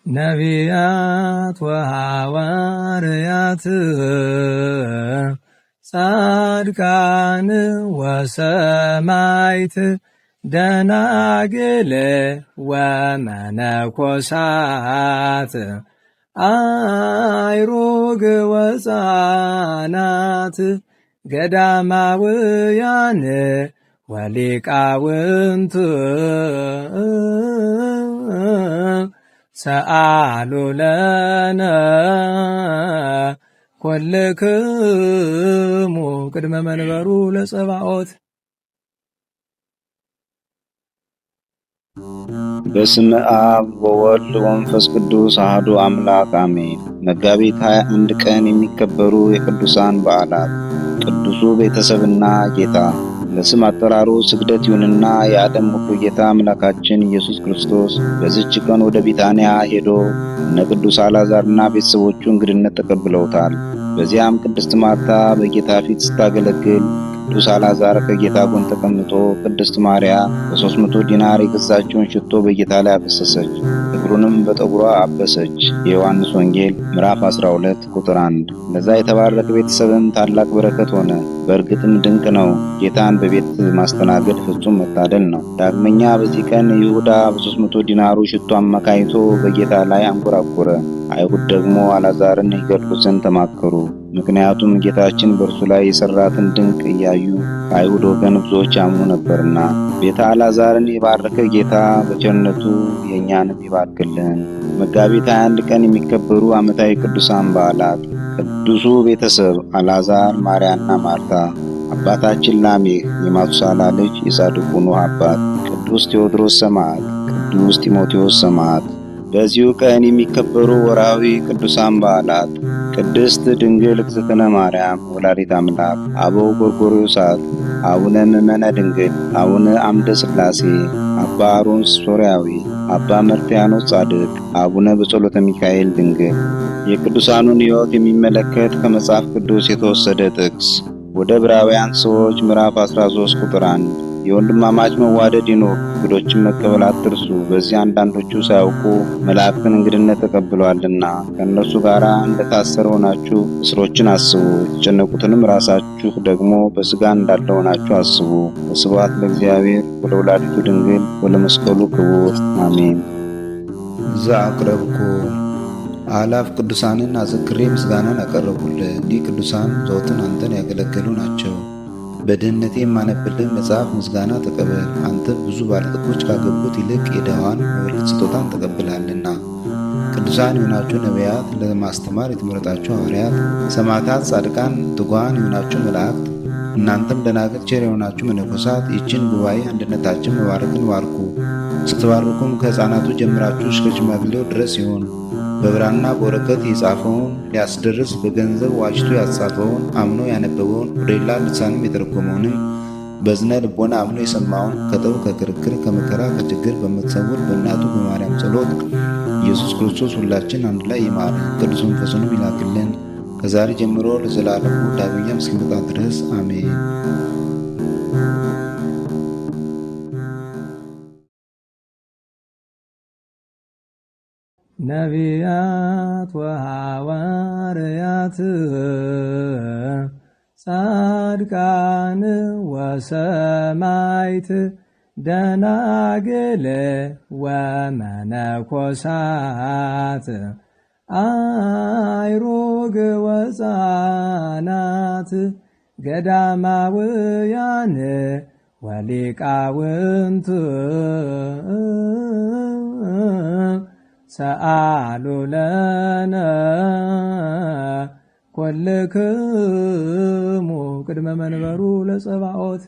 ነቢያት ወሐዋርያት ጻድቃን ወሰማዕት ደናግል ወመነኮሳት አይሩግ ወሕፃናት ገዳማውያን ወሊቃውንት ሰአሉ ለነ ኩልክሙ ቅድመ መንበሩ ለጸባኦት። በስመ አብ ወወልድ ወመንፈስ ቅዱስ አሐዱ አምላክ አሜን። መጋቢት 21 ቀን የሚከበሩ የቅዱሳን በዓላት። ቅዱሱ ቤተሰብና ጌታ። ለስም አጠራሩ ስግደት ይሁንና የዓለም ሁሉ ጌታ አምላካችን ኢየሱስ ክርስቶስ በዚች ቀን ወደ ቢታንያ ሄዶ እነ ቅዱስ አልዓዛርና ቤተሰቦቹ እንግድነት ተቀብለውታል። በዚያም ቅድስት ማርታ በጌታ ፊት ስታገለግል ቅዱስ አልዓዛር ከጌታ ጎን ተቀምጦ ቅድስት ማርያም በ300 ዲናር የገዛችውን ሽቶ በጌታ ላይ አፈሰሰች፣ እግሩንም በጠጉሯ አበሰች። የዮሐንስ ወንጌል ምዕራፍ 12 ቁጥር 1። ለዛ የተባረከ ቤተሰብም ታላቅ በረከት ሆነ። በእርግጥም ድንቅ ነው። ጌታን በቤት ማስተናገድ ፍጹም መታደል ነው። ዳግመኛ በዚህ ቀን ይሁዳ በ300 ዲናሩ ሽቶ አማካይቶ በጌታ ላይ አንጎራጎረ። አይሁድ ደግሞ አልዓዛርን ይገድሉ ዘንድ ተማከሩ። ምክንያቱም ጌታችን በእርሱ ላይ የሰራትን ድንቅ እያዩ ከአይሁድ ወገን ብዙዎች ያምኑ ነበርና። ቤተ አልዓዛርን የባረከ ጌታ በቸርነቱ የእኛንም ይባርክልን። መጋቢት 21 ቀን የሚከበሩ ዓመታዊ ቅዱሳን በዓላት። ቅዱሱ ቤተሰብ አልዓዛር፣ ማርያና ማርታ። አባታችን ላሜህ የማቱሳላ ልጅ የጻድቁ ኖኅ አባት። ቅዱስ ቴዎድሮስ ሰማዕት፣ ቅዱስ ጢሞቴዎስ ሰማዕት። በዚሁ ቀን የሚከበሩ ወርሃዊ ቅዱሳን በዓላት። ቅድስት ድንግል እግዝእትነ ማርያም ወላዲተ አምላክ፣ አበው ጎርጎርዮሳት፣ አቡነ ምእመነ ድንግል፣ አቡነ አምደ ሥላሴ፣ አባ አሮን ሶርያዊ፣ አባ መርትያኖስ ጻድቅ፣ አቡነ በጸሎተ ሚካኤል ድንግል። የቅዱሳኑን ሕይወት የሚመለከት ከመጽሐፍ ቅዱስ የተወሰደ ጥቅስ ወደ ዕብራውያን ሰዎች ምዕራፍ 13 ቁጥር 1። የወንድማማች መዋደድ ይኑር፣ እንግዶችን መቀበል አትርሱ። በዚህ አንዳንዶቹ ሳያውቁ መላእክትን እንግድነት ተቀብለዋልና ከእነርሱ ጋር እንደታሰረ ሆናችሁ እስሮችን አስቡ። የተጨነቁትንም ራሳችሁ ደግሞ በሥጋ እንዳለ ሆናችሁ አስቡ። ወስብሐት ለእግዚአብሔር ወለወላዲቱ ድንግል ወለመስቀሉ ክቡር አሜን። ዘአቅረብኩ አእላፍ ቅዱሳንን አዘክሬ ምስጋናን አቀረቡልህ። እኒህ ቅዱሳን ዘወትር አንተን ያገለገሉ ናቸው። በድህነቴ የማነብልህ መጽሐፍ ምስጋና ተቀበል። አንተ ብዙ ባለጠጎች ካገቡት ይልቅ የድሃዋን መበለት ስጦታን ተቀብላለና። ቅዱሳን የሆናችሁ ነቢያት፣ ለማስተማር የተመረጣችሁ ሐዋርያት፣ ሰማዕታት፣ ጻድቃን፣ ትጉሃን የሆናችሁ መላእክት፣ እናንተም ደናግል ቸር የሆናችሁ መነኮሳት ይህችን ጉባኤ አንድነታችን መባረክን ባርኩ። ስትባርኩም ከሕፃናቱ ጀምራችሁ እስከ ሽማግሌው ድረስ ይሆን። በብራና በወረቀት የጻፈውን ሊያስደርስ በገንዘብ ዋጅቶ ያጻፈውን አምኖ ያነበበውን ወደ ሌላ ልሳንም የተረጎመውንም በዝነ ልቦና አምኖ የሰማውን ከጠብ ከክርክር ከመከራ ከችግር በምትሰውር በእናቱ በማርያም ጸሎት ኢየሱስ ክርስቶስ ሁላችን አንድ ላይ ይማር፣ ቅዱስ መንፈሱንም ይላክልን ከዛሬ ጀምሮ ለዘላለሙ ዳግመኛም እስኪመጣ ድረስ አሜን። ነቢያት ወሐዋርያት ጻድቃን ወሰማዕት ደናግል ወመነኮሳት አይሩግ ወሕፃናት ገዳማውያን ወሊቃውንት ሰአሉ ለነ ኩልክሙ ቅድመ መንበሩ ለጸባኦት።